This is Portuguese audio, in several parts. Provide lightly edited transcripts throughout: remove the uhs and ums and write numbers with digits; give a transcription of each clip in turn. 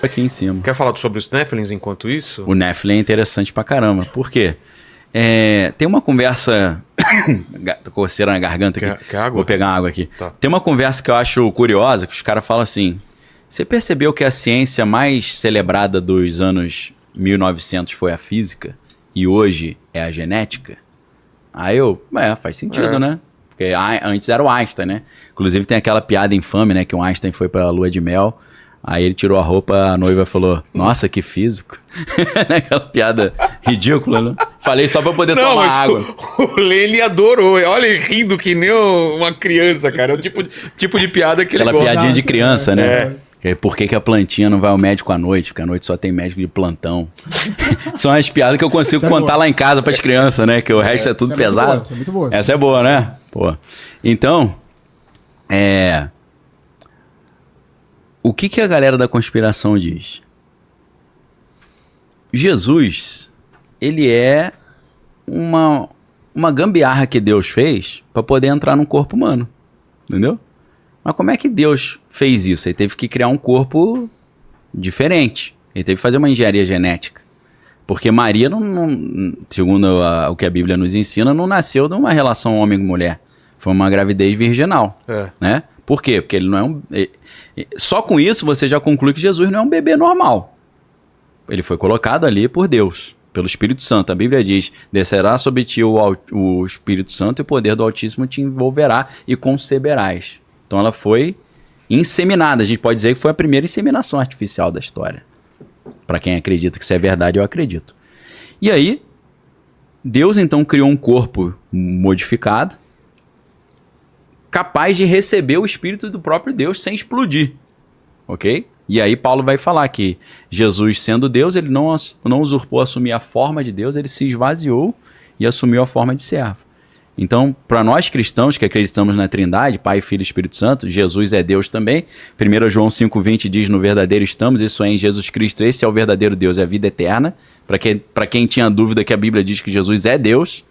aqui em cima. Quer falar sobre os Nephilims enquanto isso? O Nephilim é interessante pra caramba. Por quê? Tem uma conversa... Tô com coceira na garganta aqui. Quer água? Vou pegar água aqui. Tá. Tem uma conversa que eu acho curiosa, que os caras falam assim... Você percebeu que a ciência mais celebrada dos anos 1900 foi a física? E hoje é a genética? Aí faz sentido, né? Porque antes era o Einstein, né? Inclusive tem aquela piada infame, né? Que o Einstein foi pra lua de mel... Aí ele tirou a roupa, a noiva falou, nossa, que físico. Aquela piada ridícula, né? Falei só pra poder tomar água. O Lene adorou. Olha ele rindo que nem uma criança, cara. É o tipo de piada que Aquela ele gosta. piadinha de criança, né? Por que a plantinha não vai ao médico à noite? Porque à noite só tem médico de plantão. São as piadas que eu consigo contar lá em casa pras crianças, né? Que o resto é tudo pesado. Essa é muito boa. Essa é boa, né? Pô. Então, o que a galera da conspiração diz? Jesus, ele é uma gambiarra que Deus fez para poder entrar num corpo humano, entendeu? Mas como é que Deus fez isso? Ele teve que criar um corpo diferente. Ele teve que fazer uma engenharia genética. Porque Maria, segundo o que a Bíblia nos ensina, não nasceu de uma relação homem-mulher. Foi uma gravidez virginal, né? Por quê? Porque ele não é um... Só com isso você já conclui que Jesus não é um bebê normal. Ele foi colocado ali por Deus, pelo Espírito Santo. A Bíblia diz, descerá sobre ti o Espírito Santo e o poder do Altíssimo te envolverá e conceberás. Então ela foi inseminada. A gente pode dizer que foi a primeira inseminação artificial da história. Para quem acredita que isso é verdade, eu acredito. E aí, Deus então criou um corpo modificado, capaz de receber o Espírito do próprio Deus sem explodir, ok? E aí Paulo vai falar que Jesus, sendo Deus, ele não usurpou assumir a forma de Deus, ele se esvaziou e assumiu a forma de servo. Então, para nós cristãos que acreditamos na Trindade, Pai, Filho e Espírito Santo, Jesus é Deus também. 1 João 5,20 diz, no verdadeiro estamos, isso é em Jesus Cristo, esse é o verdadeiro Deus, é a vida eterna. Para quem tinha dúvida que a Bíblia diz que Jesus é Deus,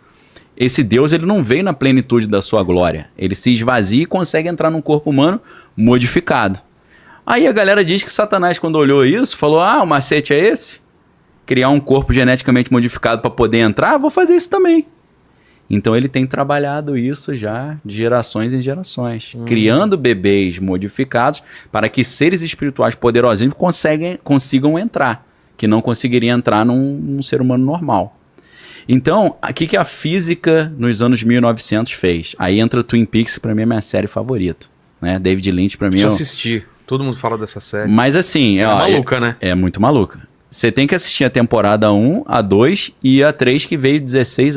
esse Deus, ele não veio na plenitude da sua glória. Ele se esvazia e consegue entrar num corpo humano modificado. Aí a galera diz que Satanás, quando olhou isso, falou, o macete é esse? Criar um corpo geneticamente modificado para poder entrar? Vou fazer isso também. Então ele tem trabalhado isso já de gerações em gerações. Criando bebês modificados para que seres espirituais poderosinhos consigam entrar. Que não conseguiriam entrar num ser humano normal. Então, o que a física nos anos 1900 fez? Aí entra Twin Peaks, que pra mim é minha série favorita, né? David Lynch, pra mim... Eu assisti. Todo mundo fala dessa série. Mas assim... maluca, né? É muito maluca. Você tem que assistir a temporada 1, a 2 e a 3, que veio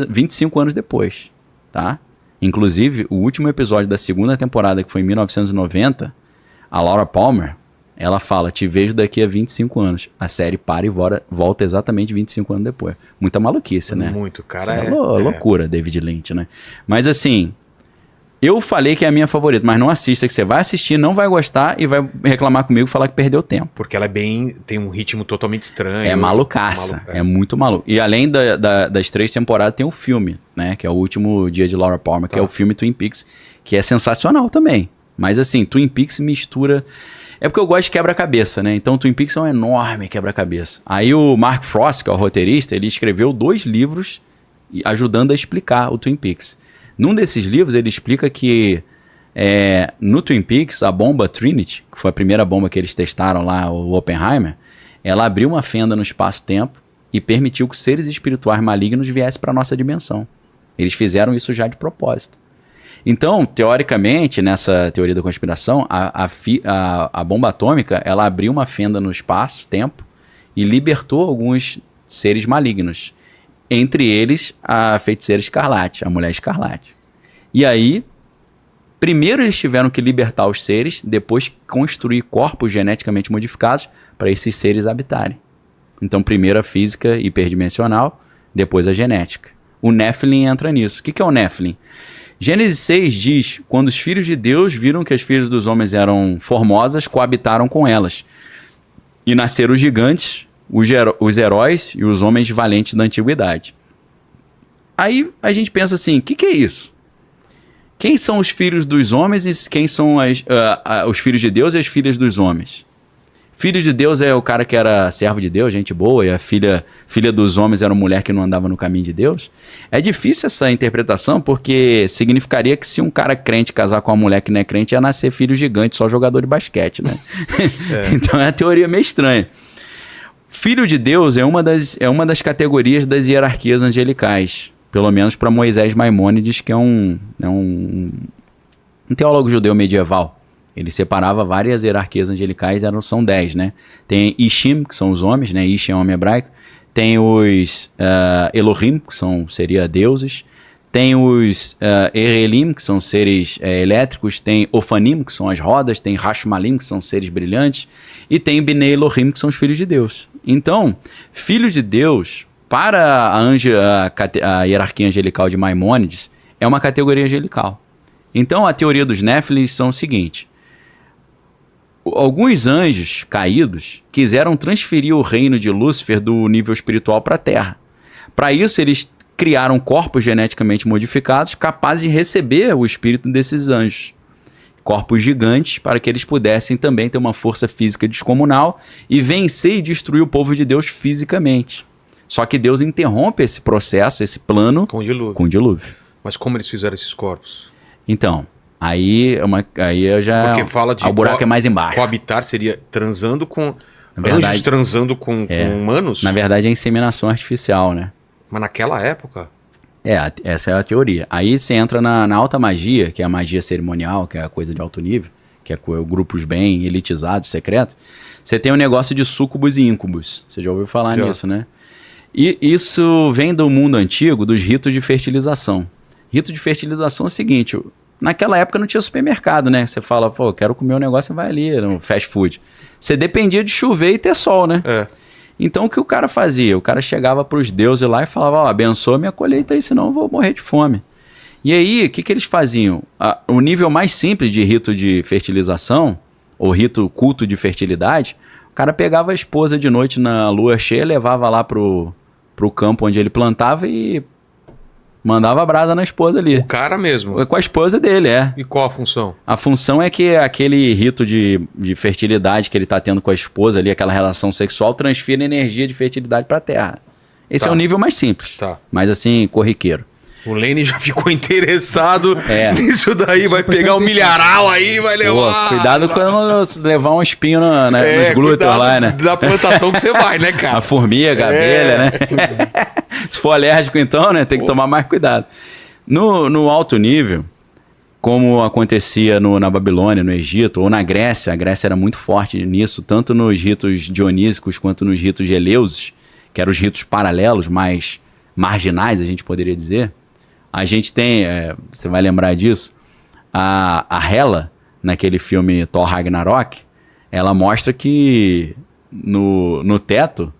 25 anos depois, tá? Inclusive, o último episódio da segunda temporada, que foi em 1990, a Laura Palmer... Ela fala, te vejo daqui a 25 anos. A série para e volta exatamente 25 anos depois. Muita maluquice, né? Muito, cara. Loucura, David Lynch, né? Mas assim, eu falei que é a minha favorita, mas não assista, que você vai assistir, não vai gostar e vai reclamar comigo e falar que perdeu tempo. Porque ela tem um ritmo totalmente estranho. É malucaça, é muito maluco. E além das 3 temporadas, tem o filme, né? Que é o último dia de Laura Palmer, que é o filme Twin Peaks, que é sensacional também. Mas assim, Twin Peaks mistura... É porque eu gosto de quebra-cabeça, né? Então, Twin Peaks é um enorme quebra-cabeça. Aí o Mark Frost, que é o roteirista, ele escreveu 2 livros ajudando a explicar o Twin Peaks. Num desses livros, ele explica que no Twin Peaks, a bomba Trinity, que foi a primeira bomba que eles testaram lá, o Oppenheimer, ela abriu uma fenda no espaço-tempo e permitiu que seres espirituais malignos viessem para a nossa dimensão. Eles fizeram isso já de propósito. Então, teoricamente, nessa teoria da conspiração, a bomba atômica, ela abriu uma fenda no espaço-tempo e libertou alguns seres malignos. Entre eles, a feiticeira Escarlate, a mulher Escarlate. E aí, primeiro eles tiveram que libertar os seres, depois construir corpos geneticamente modificados para esses seres habitarem. Então, primeiro a física hiperdimensional, depois a genética. O Nephilim entra nisso. O que é o Nephilim? Gênesis 6 diz, quando os filhos de Deus viram que as filhas dos homens eram formosas, coabitaram com elas. E nasceram os gigantes, os heróis e os homens valentes da antiguidade. Aí a gente pensa assim, o que é isso? Quem são os filhos dos homens e quem são os filhos de Deus e as filhas dos homens? Filho de Deus é o cara que era servo de Deus, gente boa, e a filha dos homens era uma mulher que não andava no caminho de Deus. É difícil essa interpretação, porque significaria que se um cara crente casar com uma mulher que não é crente, ia nascer filho gigante, só jogador de basquete, né? Então é uma teoria meio estranha. Filho de Deus é uma das categorias das hierarquias angelicais, pelo menos para Moisés Maimônides, que é um teólogo judeu medieval. Ele separava várias hierarquias angelicais, são 10, né? Tem Ishim, que são os homens, né? Ish é homem hebraico. Tem os Elohim, que seria deuses. Tem os Erelim, que são seres elétricos. Tem Ofanim, que são as rodas. Tem Hashmalim, que são seres brilhantes. E tem Bnei Elohim, que são os filhos de Deus. Então, filho de Deus, para a hierarquia angelical de Maimônides, é uma categoria angelical. Então, a teoria dos Néfilis são o seguinte: alguns anjos caídos quiseram transferir o reino de Lúcifer do nível espiritual para a Terra. Para isso, eles criaram corpos geneticamente modificados capazes de receber o espírito desses anjos. Corpos gigantes, para que eles pudessem também ter uma força física descomunal e vencer e destruir o povo de Deus fisicamente. Só que Deus interrompe esse processo, esse plano, com o dilúvio. Mas como eles fizeram esses corpos? Então, aí eu já... Porque fala de... O buraco é mais embaixo. Coabitar seria transando com... Anjos transando com humanos? Na verdade é inseminação artificial, né? Mas naquela época... Essa é a teoria. Aí você entra na alta magia, que é a magia cerimonial, que é a coisa de alto nível, que é grupos bem elitizados, secretos. Você tem um negócio de súcubos e íncubos. Você já ouviu falar nisso, né? E isso vem do mundo antigo, dos ritos de fertilização. Rito de fertilização é o seguinte: naquela época não tinha supermercado, né? Você fala, pô, quero comer um negócio, você vai ali no fast food. Você dependia de chover e ter sol, né? Então o que o cara fazia? O cara chegava para os deuses lá e falava, ó, abençoa minha colheita aí, senão eu vou morrer de fome. E aí, o que eles faziam? O nível mais simples de rito de fertilização, ou culto de fertilidade, o cara pegava a esposa de noite na lua cheia, levava lá pro campo onde ele plantava e mandava brasa na esposa ali. O cara mesmo? Com a esposa dele, E qual a função? A função é que aquele rito de fertilidade que ele tá tendo com a esposa ali, aquela relação sexual, transfira energia de fertilidade pra terra. Esse é o nível mais simples. Mas assim, corriqueiro. O Lene já ficou interessado nisso daí, vai pegar um milharal aí, vai levar... Pô, cuidado quando levar um espinho nos glúteos lá, né? Da plantação que você vai, né, cara? A formiga, a abelha, né? Se for alérgico, então, né? Tem que tomar mais cuidado. No alto nível, como acontecia na Babilônia, no Egito, ou na Grécia, a Grécia era muito forte nisso, tanto nos ritos dionísicos quanto nos ritos de Eleusis, que eram os ritos paralelos, mais marginais, a gente poderia dizer. A gente tem, você vai lembrar disso, a Hela, naquele filme Thor Ragnarok, ela mostra que no teto,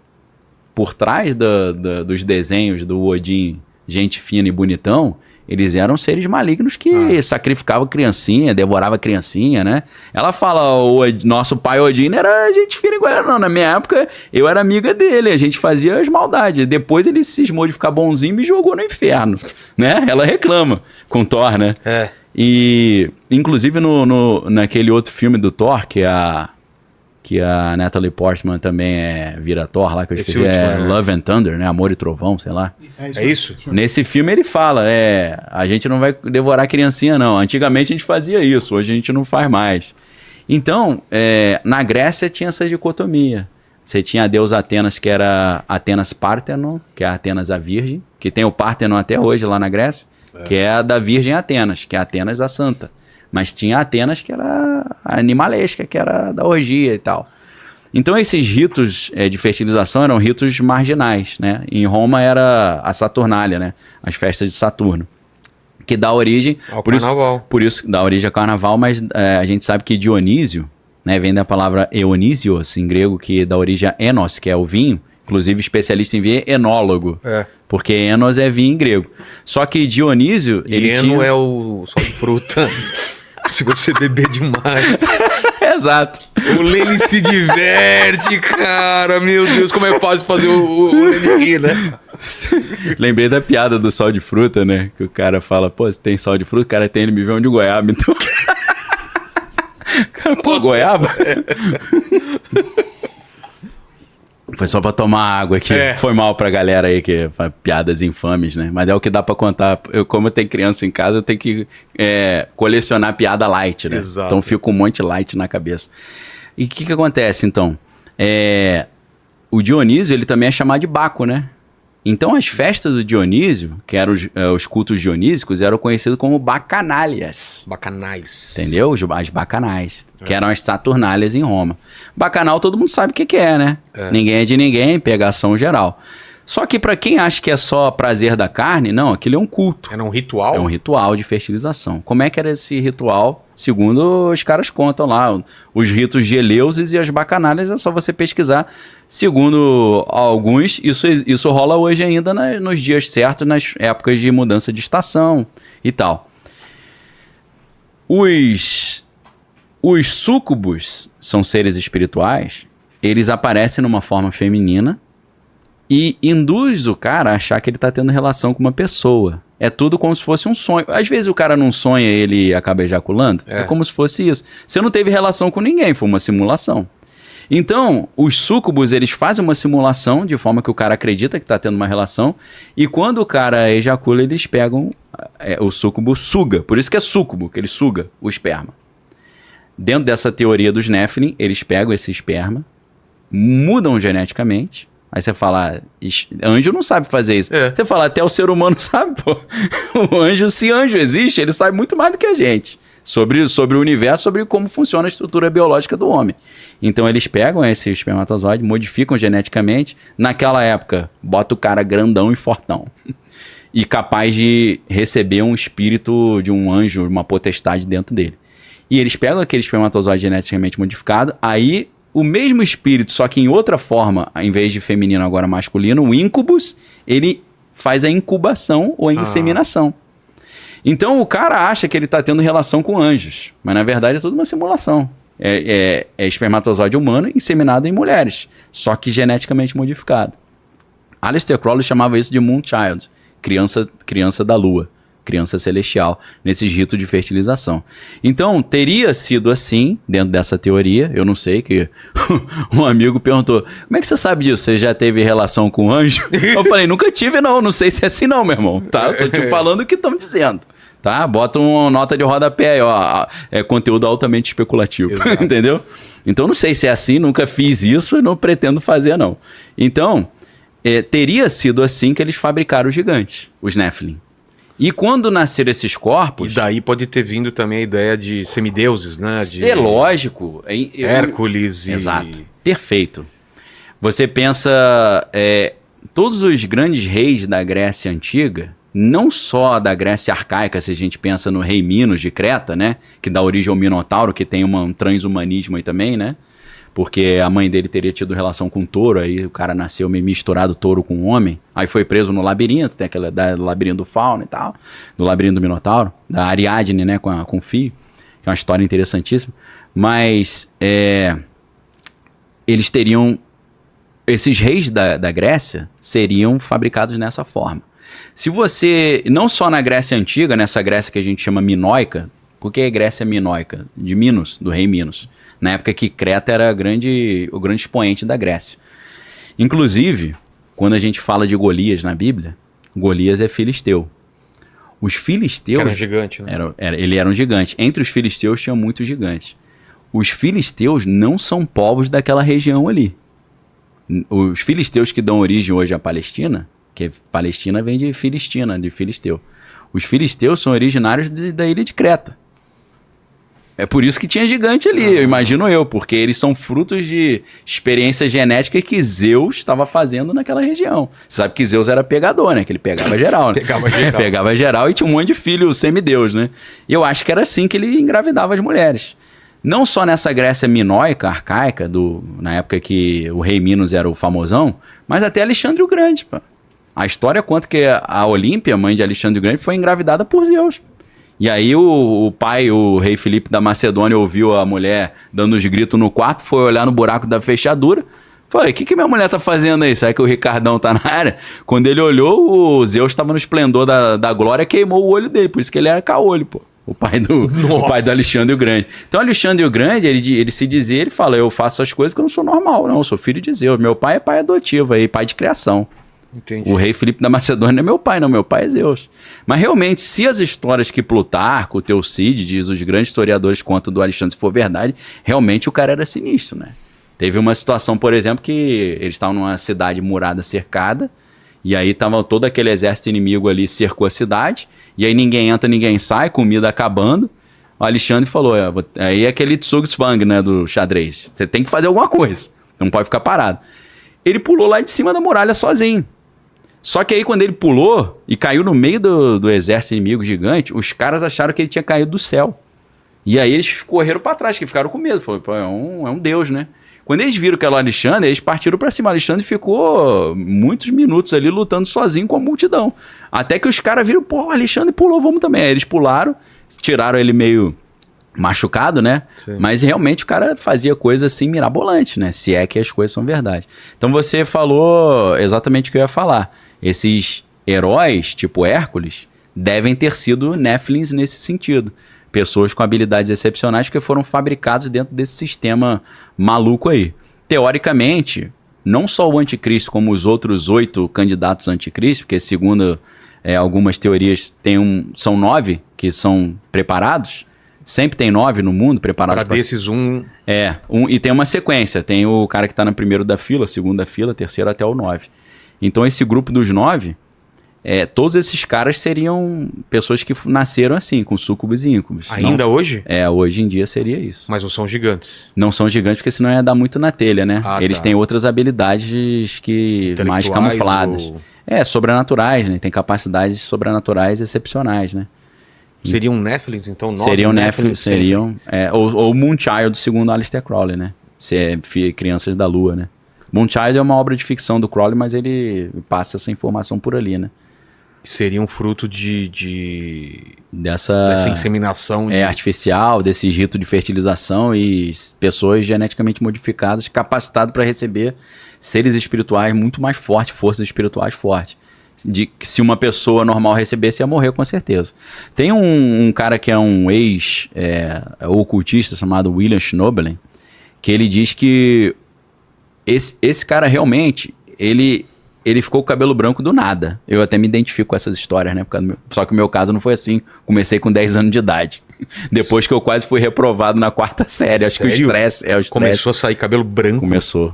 por trás dos desenhos do Odin, gente fina e bonitão, eles eram seres malignos que sacrificavam criancinha, devoravam criancinha, né? Ela fala, o nosso pai Odin era gente fina igual. Não, na minha época, eu era amiga dele, a gente fazia as maldades. Depois ele cismou de ficar bonzinho e me jogou no inferno, né? Ela reclama com Thor, né? E, inclusive, naquele outro filme do Thor, que a Natalie Portman também vira Thor lá, que eu esqueci, Love and Thunder, né? Amor e Trovão, sei lá. É isso? Nesse filme ele fala, a gente não vai devorar criancinha não, antigamente a gente fazia isso, hoje a gente não faz mais. Então, na Grécia tinha essa dicotomia. Você tinha a deusa Atenas, que era Atenas Parthenon, que é a Atenas a Virgem, que tem o Parthenon até hoje lá na Grécia, que é a da Virgem Atenas, que é a Atenas a Santa. Mas tinha Atenas, que era a animalesca, que era da orgia e tal. Então esses ritos de fertilização eram ritos marginais, né? Em Roma era a Saturnália, né? As festas de Saturno. Que dá origem... ao carnaval. Por isso dá origem ao carnaval, mas a gente sabe que Dionísio, né, vem da palavra Eonisios, em grego, que dá origem a Enos, que é o vinho. Inclusive especialista em vinho é enólogo. Porque Enos é vinho em grego. Só que Dionísio... Eno é o sal de fruta... Se você beber demais. Exato. O Lene se diverte, cara. Meu Deus, como é fácil fazer o Lene rir, né? Lembrei da piada do sal de fruta, né? Que o cara fala, pô, se tem sal de fruta, o cara tem, ele me vê um de goiaba, então... Cara, pô, goiaba? Foi só pra tomar água aqui. Foi mal pra galera aí que faz piadas infames, né? Mas é o que dá pra contar. Como eu tenho criança em casa, eu tenho que colecionar piada light, né? Exato. Então fica um monte light na cabeça. E o que acontece, então? O Dionísio, ele também é chamado de Baco, né? Então as festas do Dionísio, que eram os cultos dionísicos, eram conhecidos como bacanalias. Bacanais. Entendeu? As bacanais, que eram as saturnálias em Roma. Bacanal todo mundo sabe o que é, né? Ninguém é de ninguém, pegação geral. Só que pra quem acha que é só prazer da carne, não, aquilo é um culto. Era um ritual? É um ritual de fertilização. Como é que era esse ritual? Segundo os caras contam lá, os ritos de Eleusis e as bacanalias, é só você pesquisar. Segundo alguns, isso rola hoje ainda nos dias certos, nas épocas de mudança de estação e tal. Os súcubos são seres espirituais, eles aparecem numa forma feminina e induz o cara a achar que ele tá tendo relação com uma pessoa. É tudo como se fosse um sonho. Às vezes o cara não sonha e ele acaba ejaculando. É como se fosse isso. Você não teve relação com ninguém, foi uma simulação. Então, os súcubos, eles fazem uma simulação de forma que o cara acredita que tá tendo uma relação. E quando o cara ejacula, eles pegam... o súcubo suga. Por isso que é súcubo, que ele suga o esperma. Dentro dessa teoria dos Nephilim, eles pegam esse esperma, mudam geneticamente. Aí você fala, anjo não sabe fazer isso. Você fala, até o ser humano sabe, pô. O anjo, se anjo existe, ele sabe muito mais do que a gente. Sobre o universo, sobre como funciona a estrutura biológica do homem. Então eles pegam esse espermatozoide, modificam geneticamente. Naquela época, bota o cara grandão e fortão. E capaz de receber um espírito de um anjo, uma potestade dentro dele. E eles pegam aquele espermatozoide geneticamente modificado, aí... O mesmo espírito, só que em outra forma, em vez de feminino, agora masculino, o íncubus, ele faz a incubação ou a inseminação. Então o cara acha que ele está tendo relação com anjos, mas na verdade é tudo uma simulação. É espermatozoide humano inseminado em mulheres, só que geneticamente modificado. Aleister Crowley chamava isso de Moonchild, criança da lua. Criança celestial, nesses ritos de fertilização. Então, teria sido assim, dentro dessa teoria, eu não sei, que um amigo perguntou, como é que você sabe disso? Você já teve relação com anjo? Eu falei, nunca tive não sei se é assim não, meu irmão, tá? Eu tô te falando o que estão dizendo, tá? Bota uma nota de rodapé aí, ó, é conteúdo altamente especulativo, entendeu? Então, não sei se é assim, nunca fiz isso e não pretendo fazer não. Então, teria sido assim que eles fabricaram os gigantes, os Nephilim. E quando nasceram esses corpos... E daí pode ter vindo também a ideia de semideuses, né? É lógico. Hércules e... Exato. Perfeito. Você pensa... todos os grandes reis da Grécia Antiga, não só da Grécia Arcaica, se a gente pensa no rei Minos de Creta, né? Que dá origem ao Minotauro, que tem um transhumanismo aí também, né? Porque a mãe dele teria tido relação com um touro, aí o cara nasceu meio misturado touro com homem, aí foi preso no labirinto, tem aquele do labirinto do Fauno e tal, do labirinto do Minotauro, da Ariadne, né, com o filho, que é uma história interessantíssima, mas eles teriam, esses reis da Grécia seriam fabricados dessa forma. Se você, não só na Grécia Antiga, nessa Grécia que a gente chama minoica, porque é Grécia minoica, de Minos, do rei Minos, na época que Creta era o grande expoente da Grécia. Inclusive, quando a gente fala de Golias na Bíblia, Golias é filisteu. Os filisteus... Era um gigante, né? Ele era um gigante. Entre os filisteus tinha muitos gigantes. Os filisteus não são povos daquela região ali. Os filisteus que dão origem hoje à Palestina, que Palestina vem de Filistina, de filisteu. Os filisteus são originários da ilha de Creta. É por isso que tinha gigante ali, eu imagino eu, porque eles são frutos de experiência genética que Zeus estava fazendo naquela região. Você sabe que Zeus era pegador, né? Que ele pegava geral, né? Pegava geral e tinha um monte de filho semideus, né? E eu acho que era assim que ele engravidava as mulheres. Não só nessa Grécia minoica, arcaica, na época que o rei Minos era o famosão, mas até Alexandre o Grande, pô. A história conta que a Olímpia, mãe de Alexandre o Grande, foi engravidada por Zeus. E aí o pai, o rei Filipe da Macedônia, ouviu a mulher dando os gritos no quarto, foi olhar no buraco da fechadura. Falei, o que minha mulher tá fazendo aí? Será que o Ricardão tá na área? Quando ele olhou, o Zeus estava no esplendor da glória, queimou o olho dele, por isso que ele era caolho, pô. O pai do Alexandre o Grande. Então, Alexandre o Grande, ele se dizia, ele fala, eu faço as coisas porque eu não sou normal, não, eu sou filho de Zeus. Meu pai é pai adotivo, aí, pai de criação. Entendi. O rei Filipe da Macedônia não é meu pai, não, meu pai é Zeus. Mas realmente, se as histórias que Plutarco, Teucídides, diz, os grandes historiadores contam do Alexandre, se for verdade, realmente o cara era sinistro, né? Teve uma situação, por exemplo, que eles estavam numa cidade murada, cercada, e aí tava todo aquele exército inimigo ali, cercou a cidade, e aí ninguém entra, ninguém sai, comida acabando. O Alexandre falou, aí é aquele Zugzwang, né, do xadrez. Você tem que fazer alguma coisa, não pode ficar parado. Ele pulou lá de cima da muralha sozinho. Só que aí quando ele pulou e caiu no meio do exército inimigo gigante, os caras acharam que ele tinha caído do céu. E aí eles correram pra trás, que ficaram com medo. Falaram, pô, é um deus, né? Quando eles viram que era o Alexandre, eles partiram pra cima. O Alexandre ficou muitos minutos ali lutando sozinho com a multidão. Até que os caras viram, pô, o Alexandre pulou, vamos também. Aí eles pularam, tiraram ele meio machucado, né? Sim. Mas realmente o cara fazia coisa assim mirabolante, né? Se é que as coisas são verdade. Então você falou exatamente o que eu ia falar. Esses heróis, tipo Hércules, devem ter sido Néfilins nesse sentido. Pessoas com habilidades excepcionais que foram fabricados dentro desse sistema maluco aí. Teoricamente, não só o anticristo, como os outros 8 candidatos anticristo, porque segundo algumas teorias são 9 que são preparados. Sempre tem 9 no mundo preparados para desses e tem uma sequência. Tem o cara que está no primeiro da fila, segunda fila, terceiro até o 9. Então esse grupo dos 9, todos esses caras seriam pessoas que nasceram assim, com súcubos e íncubos. Ainda hoje? Hoje em dia seria isso. Mas não são gigantes? Não são gigantes, porque senão ia dar muito na telha, né? Eles têm outras habilidades que mais camufladas. Sobrenaturais, né? Tem capacidades sobrenaturais excepcionais, né? Seriam Néfilins, então? Seriam Néfilins, ou Moonchild, segundo Aleister Crowley, né? Crianças da Lua, né? Moonchild é uma obra de ficção do Crowley, mas ele passa essa informação por ali, né? Seria um fruto dessa inseminação artificial, desse rito de fertilização e pessoas geneticamente modificadas, capacitadas para receber seres espirituais muito mais fortes, forças espirituais fortes. Se uma pessoa normal recebesse, ia morrer com certeza. Tem um cara que é um ex-ocultista chamado William Schnobelen, que ele diz que esse cara realmente, ele ficou com o cabelo branco do nada. Eu até me identifico com essas histórias, né? Só que o meu caso não foi assim. Comecei com 10 anos de idade. Depois que eu quase fui reprovado na 4ª série. Acho que o estresse... Começou a sair cabelo branco? Começou.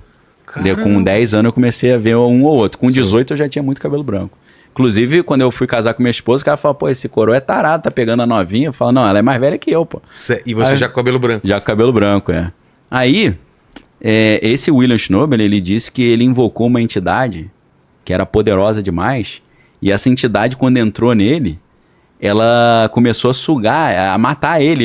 Com 10 anos eu comecei a ver um ou outro. Com 18 eu já tinha muito cabelo branco. Inclusive, quando eu fui casar com minha esposa, o cara falou, pô, esse coroa é tarado, tá pegando a novinha. Eu falo, não, ela é mais velha que eu, pô. E você já com cabelo branco? Já com cabelo branco, Aí, esse William Schnobelen, ele disse que ele invocou uma entidade que era poderosa demais, e essa entidade, quando entrou nele, ela começou a sugar, a matar ele.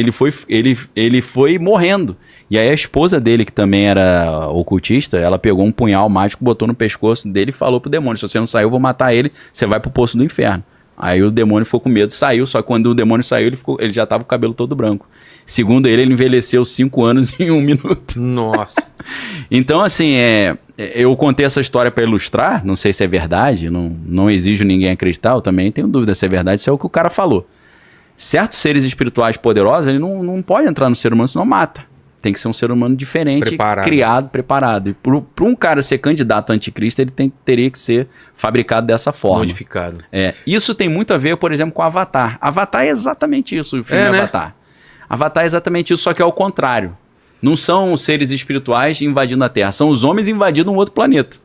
Ele foi morrendo. E aí a esposa dele, que também era ocultista, ela pegou um punhal mágico, botou no pescoço dele e falou pro demônio, se você não sair, eu vou matar ele, você vai pro poço do inferno. Aí o demônio ficou com medo, saiu, só que quando o demônio saiu, ele já tava com o cabelo todo branco. Segundo ele envelheceu 5 anos em 1 minuto. Nossa. Então, assim, eu contei essa história para ilustrar, não sei se é verdade, não exijo ninguém acreditar, eu também tenho dúvida se é verdade, isso é o que o cara falou. Certos seres espirituais poderosos, ele não pode entrar no ser humano, senão mata. Tem que ser um ser humano diferente, criado, preparado. E para um cara ser candidato a anticristo, ele teria que ser fabricado dessa forma. Modificado. Isso tem muito a ver, por exemplo, com Avatar. Avatar é exatamente isso, o filme Avatar. Avatar é exatamente isso, só que é ao contrário. Não são seres espirituais invadindo a Terra, são os homens invadindo um outro planeta.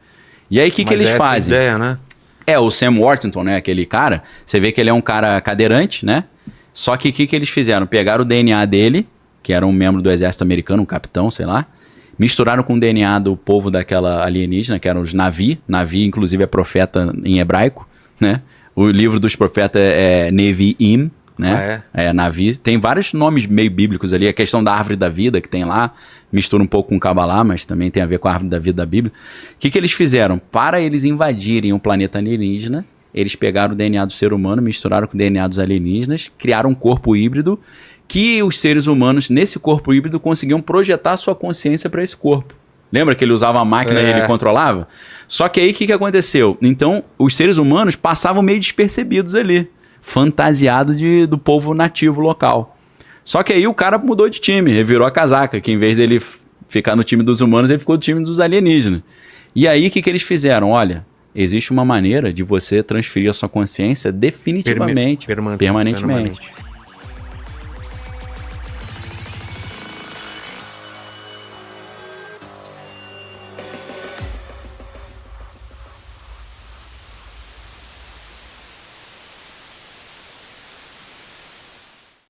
E aí o que eles fazem? Ideia, né? O Sam Worthington, né, aquele cara, você vê que ele é um cara cadeirante, né? Só que o que eles fizeram? Pegaram o DNA dele, que era um membro do exército americano, um capitão, sei lá, misturaram com o DNA do povo daquela alienígena, que eram os Navi. Navi, inclusive, é profeta em hebraico, né? O livro dos profetas é Nevi'im, né? Navi. Tem vários nomes meio bíblicos ali. A questão da árvore da vida que tem lá, mistura um pouco com Kabbalah, mas também tem a ver com a árvore da vida da Bíblia. O que eles fizeram? Para eles invadirem um planeta alienígena, eles pegaram o DNA do ser humano, misturaram com o DNA dos alienígenas, criaram um corpo híbrido que os seres humanos, nesse corpo híbrido, conseguiam projetar sua consciência para esse corpo. Lembra que ele usava a máquina e ele controlava? Só que aí o que aconteceu? Então, os seres humanos passavam meio despercebidos ali. fantasiado do povo nativo local. Só que aí o cara mudou de time, ele virou a casaca, que em vez dele ficar no time dos humanos, ele ficou no time dos alienígenas. E aí o que eles fizeram? Olha, existe uma maneira de você transferir a sua consciência definitivamente, permanentemente.